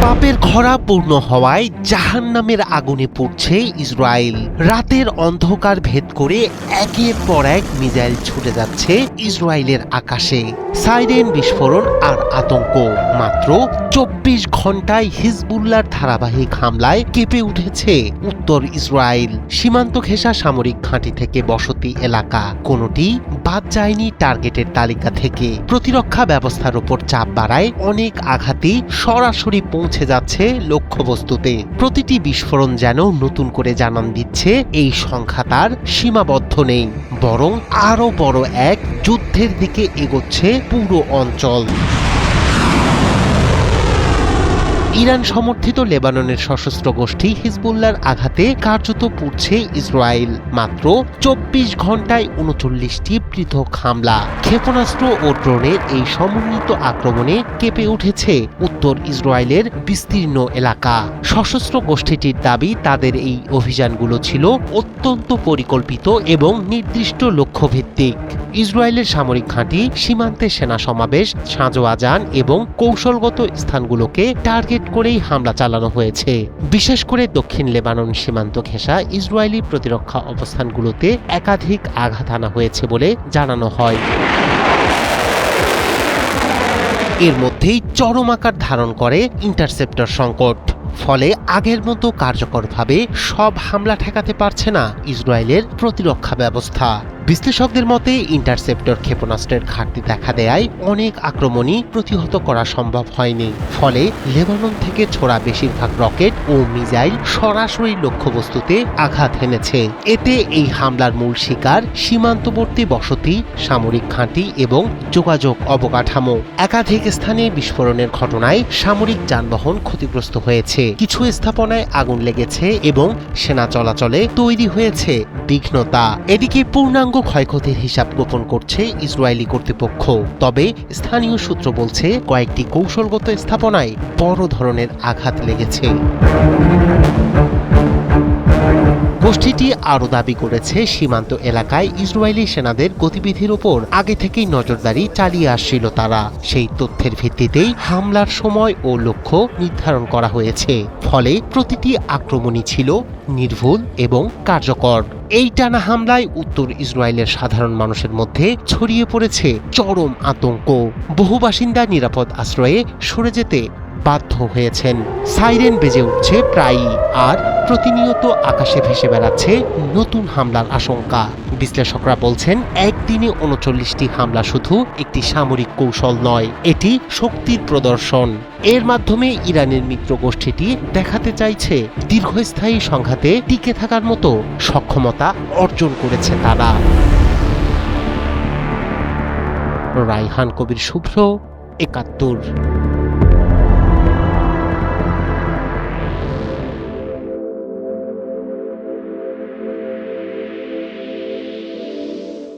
পাপের খরা পূর্ণ হওয়ায় জাহান্নামের আগুনে পুড়ছে ইসরায়েল। রাতের অন্ধকার ভেদ করে একের পর এক মিসাইল ছুটে যাচ্ছে ইসরায়েলের আকাশে। সাইরেন বিস্ফোরণ আর আতঙ্ক। মাত্র ২৪ ঘন্টায় হিজবুল্লাহর ধারাবাহিক হামলায় কেঁপে উঠেছে উত্তর ইসরায়েল। সীমান্ত ঘেঁষা সামরিক ঘাঁটি থেকে বসতি এলাকা, কোনোটি বাদ যায়নি টার্গেটের তালিকা থেকে। প্রতিরক্ষা ব্যবস্থার উপর চাপ বাড়ায় অনেক আঘাতই সরাসরি পৌঁছে যাচ্ছে লক্ষ্যবস্তুতে। প্রতিটি বিস্ফোরণ যেন নতুন করে জানান দিচ্ছে এই সংখ্যা তার সীমাবদ্ধ নেই, বরং আরো বড় এক যুদ্ধের দিকে এগোচ্ছে পুরো অঞ্চল। ইরান সমর্থিত লেবাননের সশস্ত্র গোষ্ঠী হিজবুল্লাহর আঘাতে কার্যত পুড়ছে ইসরায়েল। মাত্র ২৪ ঘন্টায় ৩৯টি পৃথক হামলা, ক্ষেপণাস্ত্র ও ড্রোনের এই সমন্বিত আক্রমণে কেঁপে উঠেছে উত্তর ইসরায়েলের বিস্তীর্ণ এলাকা। সশস্ত্র গোষ্ঠীটির দাবি, তাদের এই অভিযানগুলো ছিল অত্যন্ত পরিকল্পিত এবং নির্দিষ্ট লক্ষ্যভিত্তিক। ইসরায়েলের সামরিক ঘাঁটি, সীমান্তে সেনা সমাবেশ, সাঁজোয়াজান এবং কৌশলগত স্থানগুলোকে টার্গেট করেই হামলা চালানো হয়েছে। বিশেষ করে দক্ষিণ লেবানন সীমান্ত ঘেঁষা ইসরায়েলি প্রতিরক্ষা অবস্থানগুলোতে একাধিক আঘাত আনা হয়েছে বলে জানানো হয়। এর মধ্যেই চরম আকার ধারণ করে ইন্টারসেপ্টর সংকট। ফলে আগের মতো কার্যকরভাবে সব হামলা ঠেকাতে পারছে না ইসরায়েলের প্রতিরক্ষা ব্যবস্থা। বিশ্লেষকদের মতে ইন্টারসেপ্টর ক্ষেপণাস্ত্রের ঘাটতি দেখা দেয় অনেক আক্রমণই প্রতিহত করা সম্ভব হয়নি। ফলে লেবানন থেকে ছোড়া বেশিরভাগ রকেট ও মিসাইল সরাসরি লক্ষ্যবস্তুতে আঘাত হেনেছে। এতে এই হামলার মূল শিকার সীমান্তবর্তী বসতি, সামরিক ঘাঁটি এবং যোগাযোগ অবকাঠামো। একাধিক স্থানে বিস্ফোরণের ঘটনায় সামরিক যানবাহন ক্ষতিগ্রস্ত হয়েছে, কিছু স্থাপনায় আগুন লেগেছে এবং সেনা চলাচলে তৈরি হয়েছে বিঘ্নতা। এদিকে পূর্ণাঙ্গ ক্ষয়ক্ষতির হিসাব গোপন করছে ইসরায়েলি কর্তৃপক্ষ। তবে স্থানীয় সূত্র বলছে কয়েকটি কৌশলগত স্থাপনায় বড় ধরনের আঘাত লেগেছে। গোষ্ঠীটি আরও দাবি করেছে, সীমান্ত এলাকায় ইসরায়েলি সেনাদের গতিবিধির উপর আগে থেকেই নজরদারি চালিয়ে আসছিল তারা। সেই তথ্যের ভিত্তিতেই হামলার সময় ও লক্ষ্য নির্ধারণ করা হয়েছে। ফলে প্রতিটি আক্রমণই ছিল নির্ভুল এবং কার্যকর। এই টানা হামলায় উত্তর ইসরায়েলের সাধারণ মানুষের মধ্যে ছড়িয়ে পড়েছে চরম আতঙ্ক। বহু বাসিন্দা নিরাপদ আশ্রয়ে সরে যেতে বাধ্য হয়েছেন। সাইরেন বেজে উঠছে প্রায়ই, আর প্রতিনিয়ত আকাশে ভেসে বেড়াচ্ছে নতুন হামলার আশঙ্কা। বিশ্লেষকরা বলছেন, একদিনে ৩৯টি হামলা শুধু একটি সামরিক কৌশল নয়, এটি শক্তির প্রদর্শন। এর মাধ্যমে ইরানের মিত্র গোষ্ঠীটি দেখাতে চাইছে দীর্ঘস্থায়ী সংঘাতে টিকে থাকার মতো সক্ষমতা অর্জন করেছে তারা। রায়হান কবির, শুভ্র, ৭১।